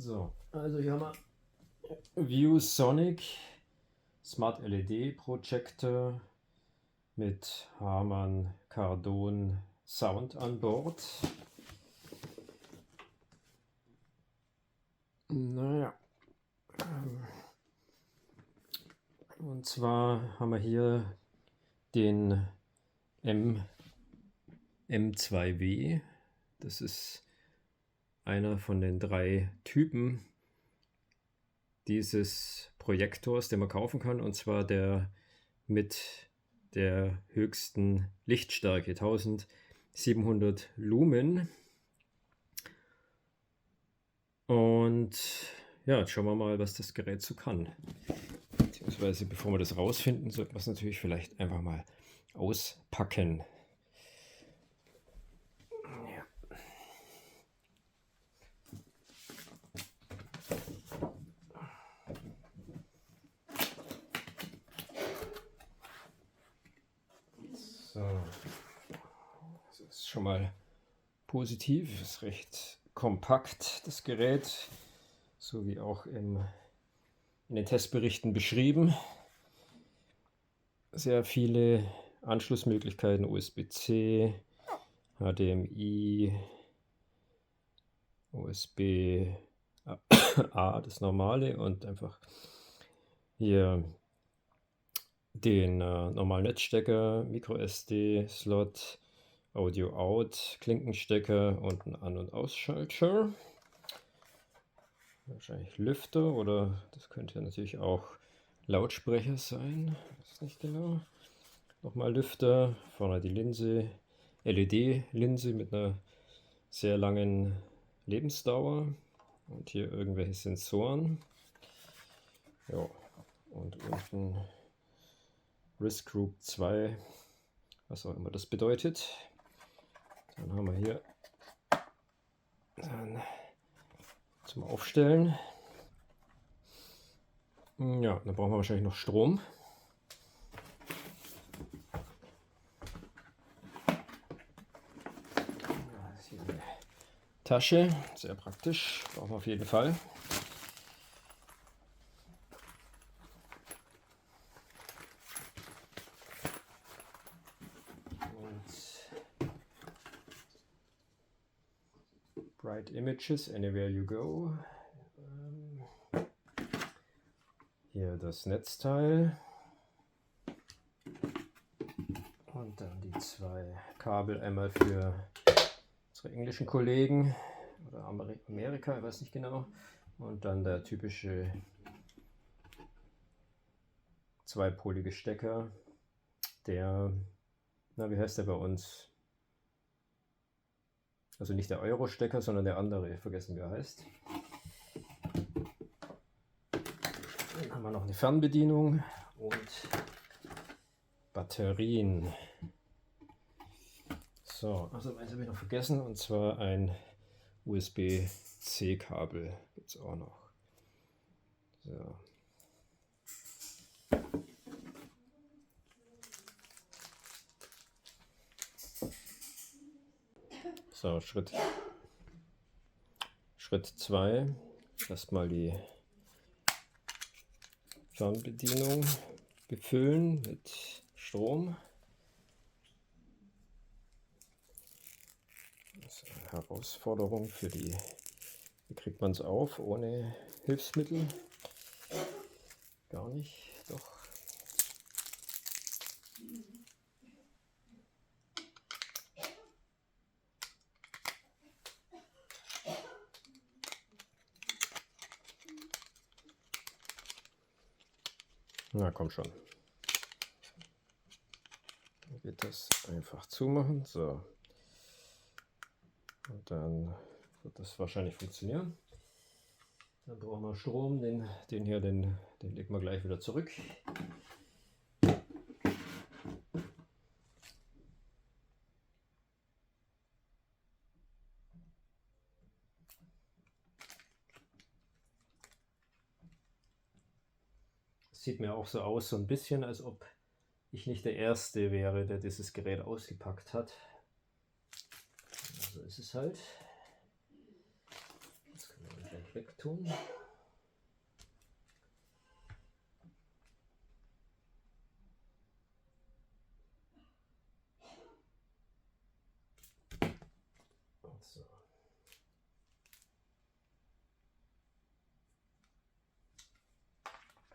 So, also hier haben wir ViewSonic Smart LED Projector mit Harman Kardon Sound an Bord. Naja, und zwar haben wir hier den M2W. Das ist einer von den 3 Typen dieses Projektors, den man kaufen kann, und zwar der mit der höchsten Lichtstärke, 1700 Lumen. Und ja, jetzt schauen wir mal, was das Gerät so kann. Beziehungsweise, bevor wir das rausfinden, sollten wir es natürlich vielleicht einfach mal auspacken. Ja. So, das ist schon mal positiv, ist recht kompakt, das Gerät, so wie auch in den Testberichten beschrieben. Sehr viele Anschlussmöglichkeiten, USB-C, HDMI, USB-A, das normale, und einfach hier den normalen Netzstecker, Micro-SD-Slot, Audio-Out, Klinkenstecker und ein An- und Ausschalter. Wahrscheinlich Lüfter, oder das könnte natürlich auch Lautsprecher sein, weiß nicht genau. Nochmal Lüfter, vorne die Linse, LED-Linse mit einer sehr langen Lebensdauer, und hier irgendwelche Sensoren. Ja, und unten Risk Group 2, was auch immer das bedeutet. Dann haben wir hier dann zum Aufstellen. Ja, dann brauchen wir wahrscheinlich noch Strom. Das ist hier eine Tasche, sehr praktisch, brauchen wir auf jeden Fall. Bright Images, Anywhere You Go. Hier das Netzteil. Und dann die 2 Kabel, einmal für unsere englischen Kollegen oder Amerika, ich weiß nicht genau. Und dann der typische zweipolige Stecker, der, na, wie heißt der bei uns? Also nicht der Euro-Stecker, sondern der andere, vergessen wie er heißt. Dann haben wir noch eine Fernbedienung und Batterien. So, also eins habe ich noch vergessen, und zwar ein USB-C-Kabel gibt es auch noch. So. So, Schritt 2. Erstmal die Fernbedienung befüllen mit Strom. Das ist eine Herausforderung für die, wie kriegt man es auf ohne Hilfsmittel? Gar nicht, doch. Na komm schon. Dann geht das einfach zumachen. So. Und dann wird das wahrscheinlich funktionieren. Dann brauchen wir Strom, den legen wir gleich wieder zurück. Sieht mir auch so aus, so ein bisschen, als ob ich nicht der Erste wäre, der dieses Gerät ausgepackt hat. So ist es halt. Das können wir gleich wegtun. So.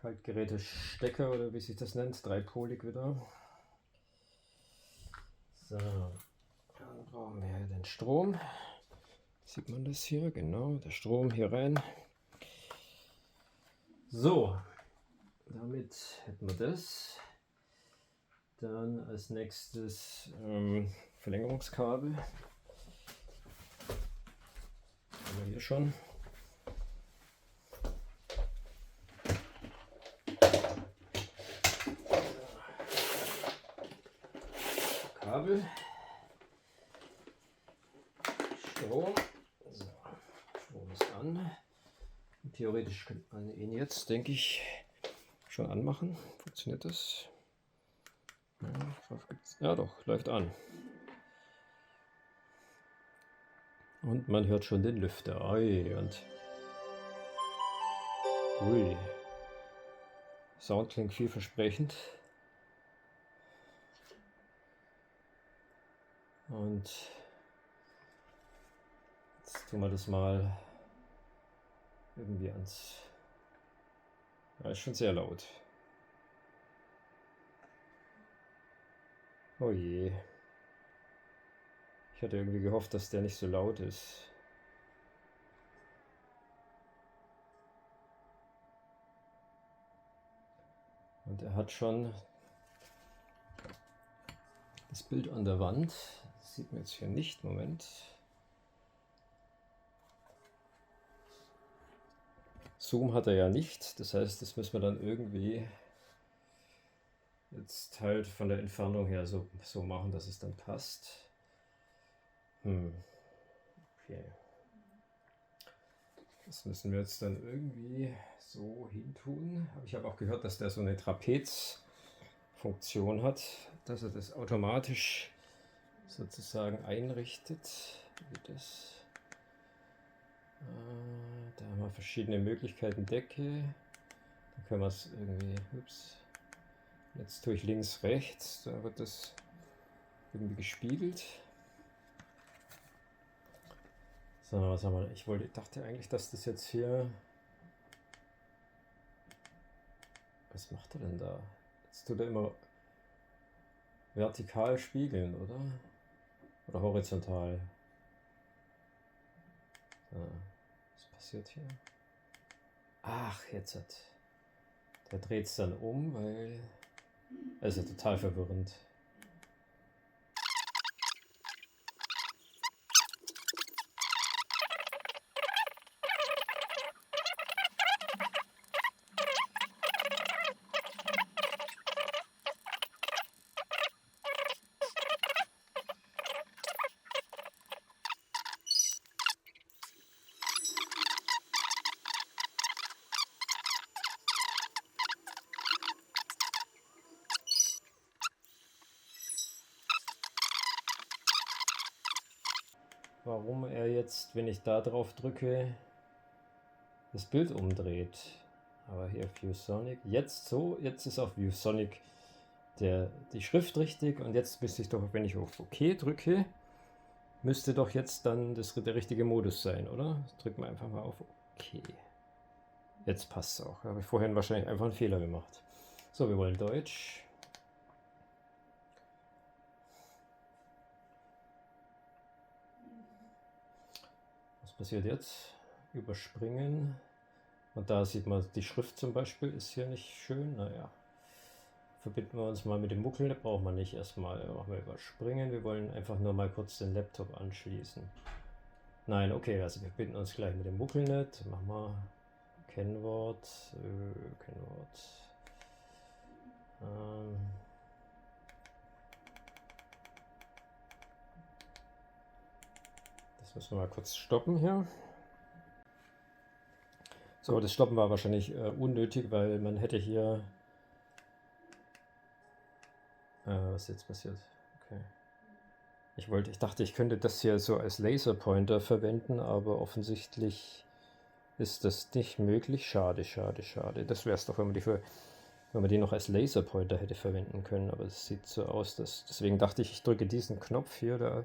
Kaltgeräte-Stecker oder wie sich das nennt, dreipolig wieder. So, dann brauchen wir hier den Strom. Sieht man das hier? Genau, der Strom hier rein. So, damit hätten wir das. Dann als nächstes Verlängerungskabel. Haben wir hier schon. Kabel. Strom. So, Strom ist an. Theoretisch könnte man ihn jetzt, denke ich, schon anmachen. Funktioniert das? Ja, drauf gibt's. Ja doch, läuft an. Und man hört schon den Lüfter. Ui, und ui. Sound klingt vielversprechend. Und jetzt tun wir das mal irgendwie ans... Ja, ist schon sehr laut. Oh je. Ich hatte irgendwie gehofft, dass der nicht so laut ist. Und er hat schon das Bild an der Wand. Das sieht man jetzt hier nicht. Moment. Zoom hat er ja nicht. Das heißt, das müssen wir dann irgendwie jetzt halt von der Entfernung her so machen, dass es dann passt. Okay. Das müssen wir jetzt dann irgendwie so hin tun. Aber ich habe auch gehört, dass der so eine Trapezfunktion hat, dass er das automatisch sozusagen einrichtet. Wie das? Da haben wir verschiedene Möglichkeiten. Decke. Da können wir es irgendwie. Ups. Jetzt tue ich links, rechts. Da wird das irgendwie gespiegelt. So, was haben wir? Ich dachte eigentlich, dass das jetzt hier... Was macht er denn da? Jetzt tut er immer vertikal spiegeln, oder? Oder horizontal? So, was passiert hier? Ach, jetzt hat... Der dreht es dann um, weil... Das ist ja total verwirrend. Warum er jetzt, wenn ich da drauf drücke, das Bild umdreht. Aber hier ViewSonic, jetzt so, jetzt ist auf ViewSonic die Schrift richtig und jetzt müsste ich doch, wenn ich auf OK drücke, müsste doch jetzt dann der richtige Modus sein, oder? Drücken wir einfach mal auf OK. Jetzt passt es auch. Habe ich vorhin wahrscheinlich einfach einen Fehler gemacht. So, wir wollen Deutsch. Was passiert jetzt? Überspringen. Und da sieht man, die Schrift zum Beispiel ist hier nicht schön. Naja, verbinden wir uns mal mit dem Muckelnet. Brauchen wir nicht erstmal. Machen wir überspringen. Wir wollen einfach nur mal kurz den Laptop anschließen. Nein, okay, also wir verbinden uns gleich mit dem Muckelnet. Machen wir Kennwort. Das müssen wir mal kurz stoppen hier. So, das Stoppen war wahrscheinlich unnötig, weil man hätte hier... was ist jetzt passiert? Okay. Ich dachte, ich könnte das hier so als Laserpointer verwenden, aber offensichtlich ist das nicht möglich. Schade, schade, schade. Das wäre es doch, wenn man die noch als Laserpointer hätte verwenden können. Aber es sieht so aus, dass... Deswegen dachte ich, ich drücke diesen Knopf hier da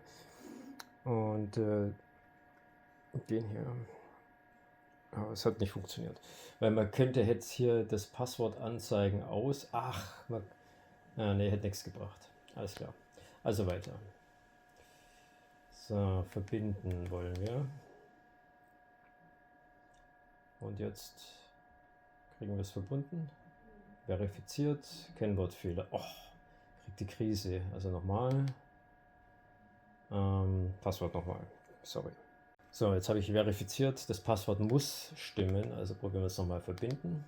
und den hier. Aber es hat nicht funktioniert. Weil man könnte jetzt hier das Passwort anzeigen aus. Ach, nee, hätte nichts gebracht. Alles klar. Also weiter. So, verbinden wollen wir. Und jetzt kriegen wir es verbunden. Verifiziert. Kennwortfehler. Oh, kriegt die Krise. Also nochmal. Passwort nochmal. Sorry. So, jetzt habe ich verifiziert. Das Passwort muss stimmen. Also probieren wir es nochmal verbinden.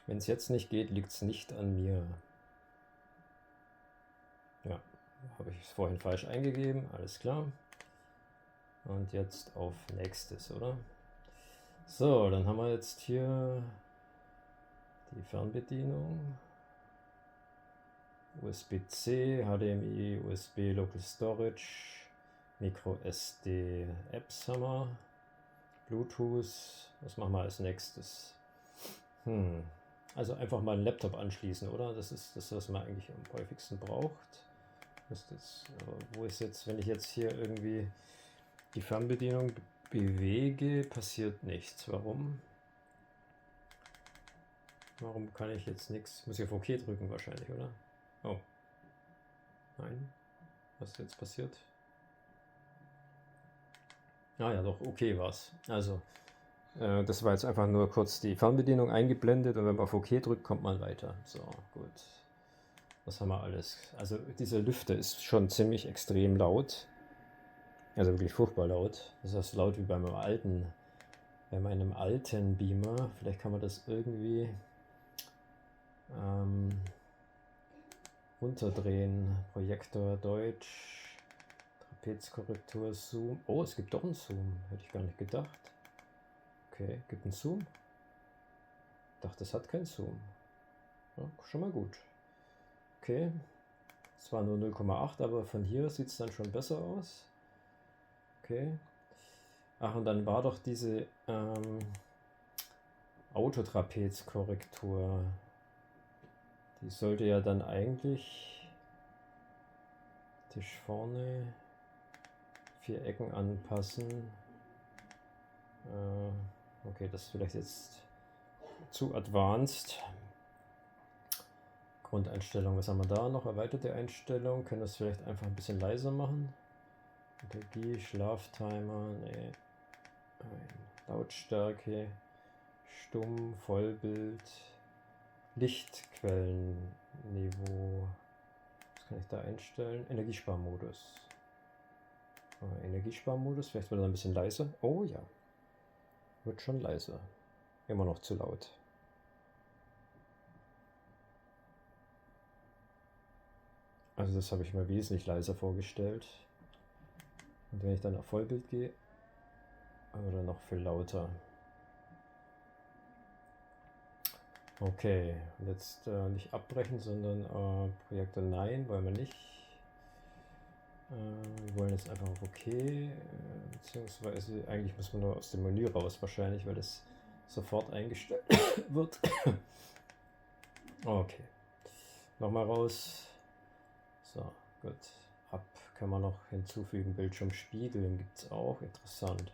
Wenn es jetzt nicht geht, liegt es nicht an mir. Ja, habe ich es vorhin falsch eingegeben. Alles klar. Und jetzt auf nächstes, oder? So, dann haben wir jetzt hier die Fernbedienung. USB-C, HDMI, USB Local Storage, Micro SD Apps haben wir. Bluetooth, was machen wir als nächstes? Also einfach mal einen Laptop anschließen, oder? Das ist das, was man eigentlich am häufigsten braucht. Wo ist jetzt, wenn ich jetzt hier irgendwie die Fernbedienung bewege, passiert nichts. Warum? Warum kann ich jetzt nichts? Muss ich auf OK drücken wahrscheinlich, oder? Oh. Nein. Was ist jetzt passiert? Ah ja, doch, okay war es. Also, das war jetzt einfach nur kurz die Fernbedienung eingeblendet und wenn man auf OK drückt, kommt man weiter. So, gut. Was haben wir alles? Also, dieser Lüfter ist schon ziemlich extrem laut. Also wirklich furchtbar laut. Das ist so laut wie bei meinem alten Beamer. Vielleicht kann man das irgendwie runterdrehen. Projektor Deutsch, Trapezkorrektur, Zoom. Oh, es gibt doch einen Zoom. Hätte ich gar nicht gedacht. Okay, gibt einen Zoom. Ich dachte, es hat keinen Zoom. Ja, schon mal gut. Okay. Es war nur 0,8, aber von hier sieht es dann schon besser aus. Okay. Ach, und dann war doch diese Autotrapezkorrektur. Die sollte ja dann eigentlich Tisch vorne 4 Ecken anpassen. Okay, das ist vielleicht jetzt zu advanced. Grundeinstellung, was haben wir da noch? Erweiterte Einstellung. Können wir das vielleicht einfach ein bisschen leiser machen? Energie, Schlaftimer, nee. Lautstärke, stumm, Vollbild, Lichtquellenniveau. Was kann ich da einstellen? Energiesparmodus. Energiesparmodus, vielleicht wird er ein bisschen leiser. Oh ja, wird schon leiser. Immer noch zu laut. Also das habe ich mir wesentlich leiser vorgestellt. Und wenn ich dann auf Vollbild gehe, oder noch viel lauter. Okay, jetzt nicht abbrechen, sondern Projektor Nein wollen wir nicht. Wir wollen jetzt einfach auf OK, beziehungsweise eigentlich muss man nur aus dem Menü raus wahrscheinlich, weil das sofort eingestellt wird. Okay, nochmal raus. So, gut. Ab kann man noch hinzufügen, Bildschirm spiegeln gibt es auch, interessant.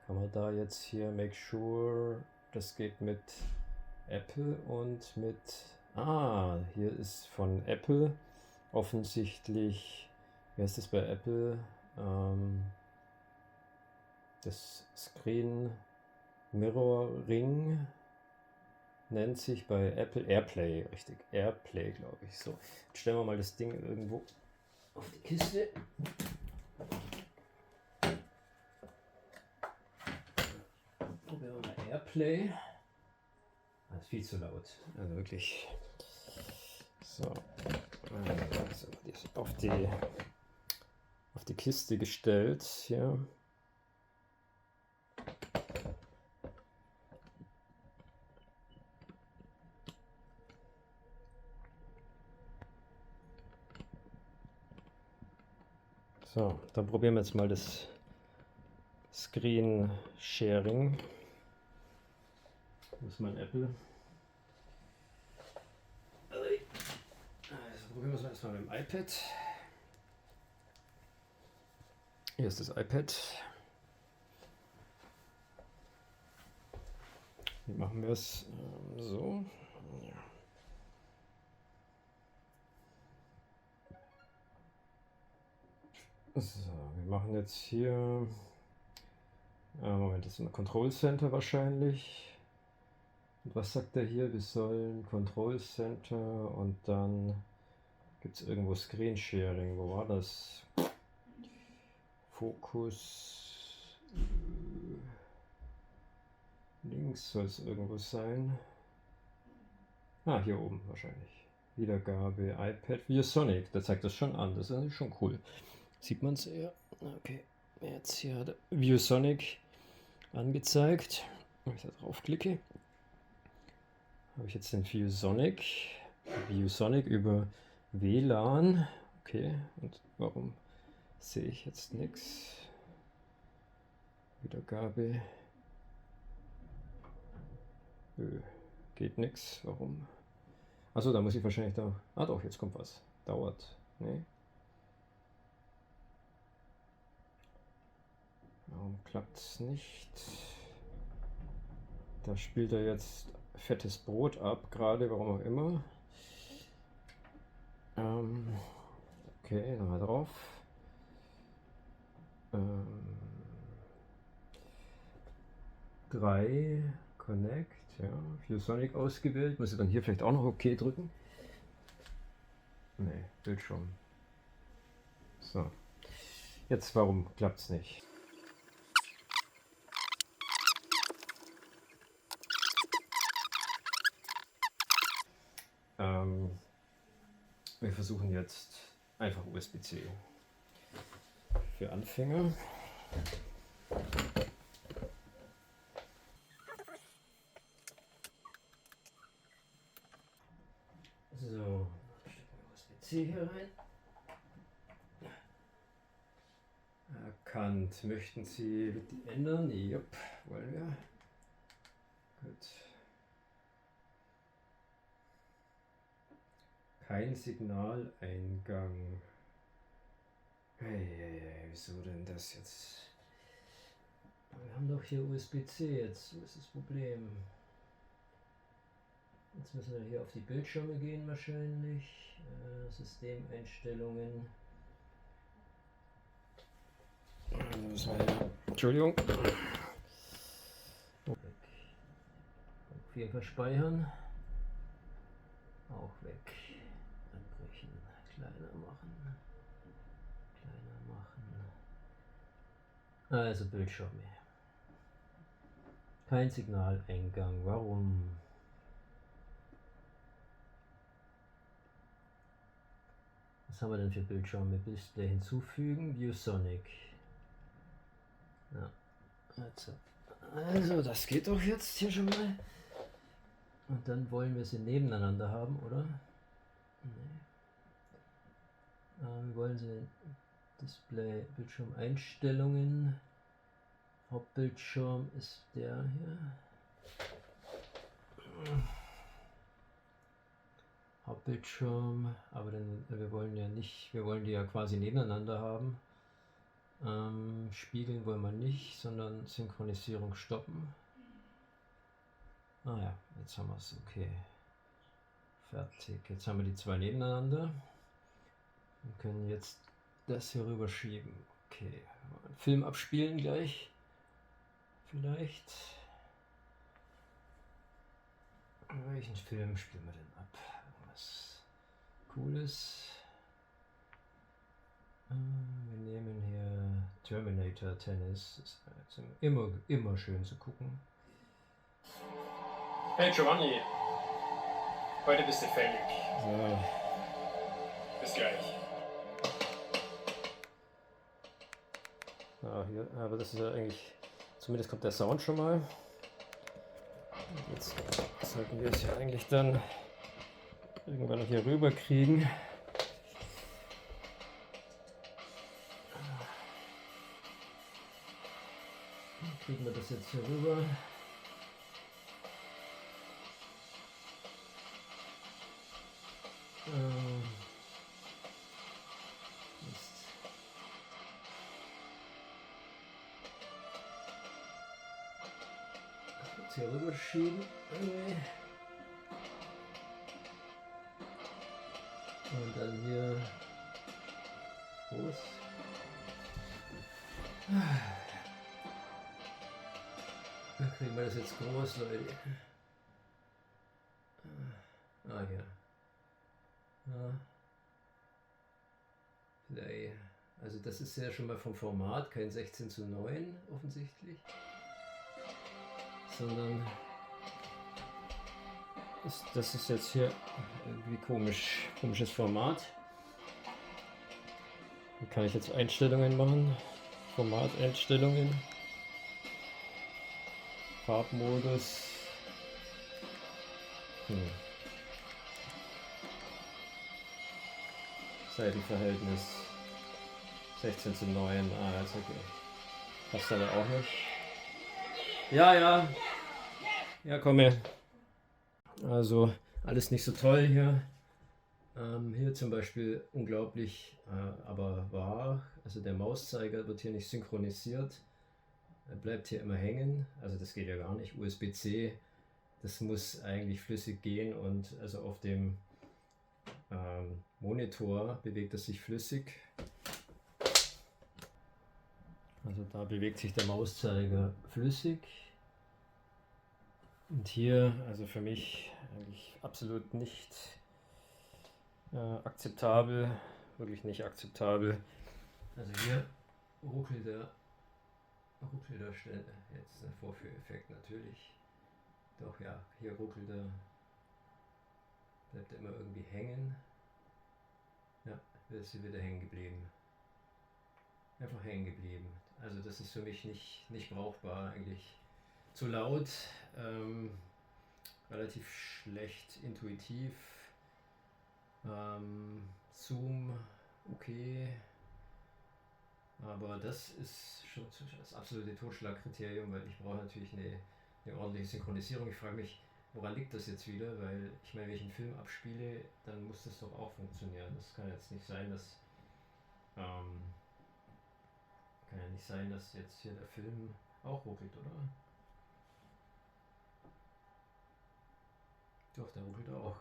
Kann man da jetzt hier make sure, das geht mit Apple und mit, hier ist von Apple offensichtlich, wie heißt das bei Apple, das Screen Mirroring nennt sich bei Apple Airplay, richtig, Airplay glaube ich. So, jetzt stellen wir mal das Ding irgendwo auf die Kiste. Probieren wir mal Airplay. Das ist viel zu laut, also wirklich. So, also auf die Kiste gestellt hier. So, dann probieren wir jetzt mal das Screen Sharing. Das ist mein Apple. Also probieren wir es erstmal mit dem iPad. Hier ist das iPad. Wie machen wir es? So. Ja. So, wir machen jetzt hier. Moment, das ist ein Control Center wahrscheinlich. Und was sagt er hier? Wir sollen Control Center und dann gibt es irgendwo Screen Sharing. Wo war das? Fokus. Links soll es irgendwo sein. Hier oben wahrscheinlich. Wiedergabe, iPad, ViewSonic. Da zeigt das schon an. Das ist eigentlich schon cool. Sieht man es eher? Okay. Jetzt hier hat ViewSonic angezeigt. Wenn ich da drauf klicke, habe ich jetzt den ViewSonic über WLAN. Okay, und warum sehe ich jetzt nichts? Wiedergabe. Geht nichts. Warum? Achso, da muss ich wahrscheinlich da. Doch, jetzt kommt was. Dauert. Nee. Warum klappt es nicht? Da spielt er jetzt fettes Brot ab, gerade, warum auch immer. Okay, nochmal drauf. 3 Connect, ja, ViewSonic ausgewählt. Muss ich dann hier vielleicht auch noch OK drücken? Nee, Bildschirm. So. Jetzt, warum klappt es nicht? Wir versuchen jetzt einfach USB-C für Anfänger. So, USB-C hier rein. Erkannt. Möchten Sie die ändern? Jupp, wollen wir. Gut. Kein Signaleingang. Hey, wieso denn das jetzt? Wir haben doch hier USB-C jetzt. Was ist das Problem? Jetzt müssen wir hier auf die Bildschirme gehen wahrscheinlich. Systemeinstellungen. Entschuldigung. Auf jeden Fall speichern. Auch weg. Abbrechen. Kleiner machen. Also Bildschirme. Kein Signaleingang. Warum? Was haben wir denn für Bildschirme? Display hinzufügen. ViewSonic. Ja. Also das geht doch jetzt hier schon mal. Und dann wollen wir sie nebeneinander haben, oder? Nee. Wir wollen sie Display, Bildschirmeinstellungen. Hauptbildschirm ist der hier. Hauptbildschirm, aber dann, wir wollen ja nicht, wir wollen die ja quasi nebeneinander haben. Spiegeln wollen wir nicht, sondern Synchronisierung stoppen. Ja, jetzt haben wir es, okay. Fertig. Jetzt haben wir die zwei nebeneinander. Wir können jetzt das hier rüber schieben. Okay. Film abspielen gleich. Vielleicht. Welchen Film spielen wir denn ab? Was Cooles. Wir nehmen hier Terminator Tennis. Das ist immer schön zu gucken. Hey Giovanni, heute bist du fällig. So. Bis gleich. Hier, aber das ist ja eigentlich, zumindest kommt der Sound schon mal. Jetzt sollten wir es ja eigentlich dann irgendwann noch hier rüber kriegen. Kriegen wir das jetzt hier rüber. Jetzt hier rüber schieben. Und dann hier groß. Dann kriegen wir das jetzt groß, Leute. Ah ja. Ja. Vielleicht. Also das ist ja schon mal vom Format kein 16:9 offensichtlich. Sondern das ist jetzt hier irgendwie komisches Format. Dann kann ich jetzt Einstellungen machen. Formateinstellungen. Farbmodus. Seitenverhältnis 16:9. Ah, ist okay. Passt aber auch nicht. Ja, komm her. Also alles nicht so toll hier. Hier zum Beispiel unglaublich, aber wahr. Also der Mauszeiger wird hier nicht synchronisiert. Er bleibt hier immer hängen. Also das geht ja gar nicht. USB-C, das muss eigentlich flüssig gehen und also auf dem Monitor bewegt es sich flüssig. Also da bewegt sich der Mauszeiger flüssig. Und hier, also für mich eigentlich absolut nicht akzeptabel, wirklich nicht akzeptabel. Also hier ruckelt er schnell, jetzt ein Vorführeffekt natürlich. Doch ja, hier ruckelt er, bleibt er immer irgendwie hängen. Ja, da ist sie wieder hängen geblieben. Einfach hängen geblieben. Also das ist für mich nicht brauchbar eigentlich. Zu laut, relativ schlecht intuitiv. Zoom, okay. Aber das ist schon das absolute Totschlagkriterium, weil ich brauche natürlich eine ordentliche Synchronisierung. Ich frage mich, woran liegt das jetzt wieder? Weil ich meine, wenn ich einen Film abspiele, dann muss das doch auch funktionieren. Das kann jetzt nicht sein, dass jetzt hier der Film auch ruckelt, oder? Doch, der ruckelt auch.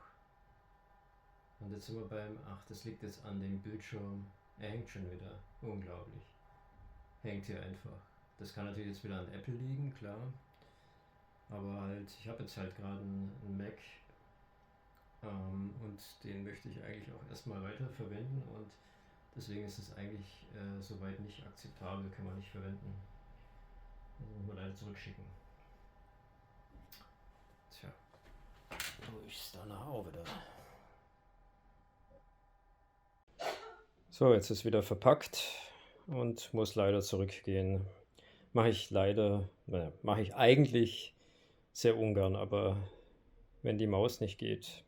Und jetzt sind wir beim, das liegt jetzt an dem Bildschirm. Er hängt schon wieder. Unglaublich. Hängt hier einfach. Das kann natürlich jetzt wieder an Apple liegen, klar. Aber halt, ich habe jetzt halt gerade einen Mac und den möchte ich eigentlich auch erstmal weiter verwenden und deswegen ist es eigentlich soweit nicht akzeptabel, kann man nicht verwenden. Also muss man leider zurückschicken. Tja, wo ist dann auch wieder? So, jetzt ist wieder verpackt und muss leider zurückgehen. Mache ich eigentlich sehr ungern, aber wenn die Maus nicht geht.